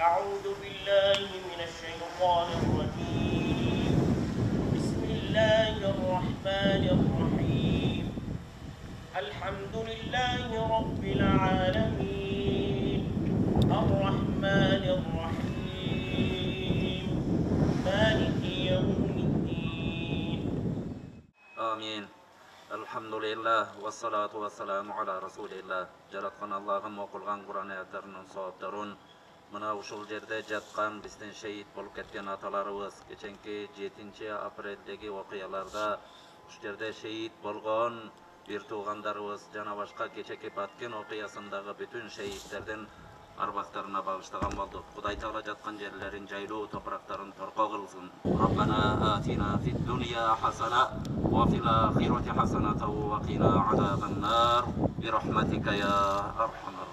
أعوذ بالله من الشيطان الرجيم. بسم الله الرحمن الرحيم. الحمد لله رب العالمين الرحمن الرحيم مالك يوم الدين. آمين. الحمد لله والصلاة والسلام على رسول الله. жараткан Аллахым окулган Кур'ан аяттарынын соопторун мына ушул жерде жаткан биздин шейит болуп кеткен аталарыбыз кеченки 7 апрелдеги окуяларда ушу жерде шейит болгон бир туугандарыбыз жана башка кечеки Баткен окуясындагы бүтүн шейиттердин арбактарына багыштаган болдук. Кудай Таала жаткан жерлерин жайлуу, топурактарын торко кылсын. Раббана атина фид дунья хасана ва фил ахирати хасанatan ва кина азабан нар. Бирахматика я архамар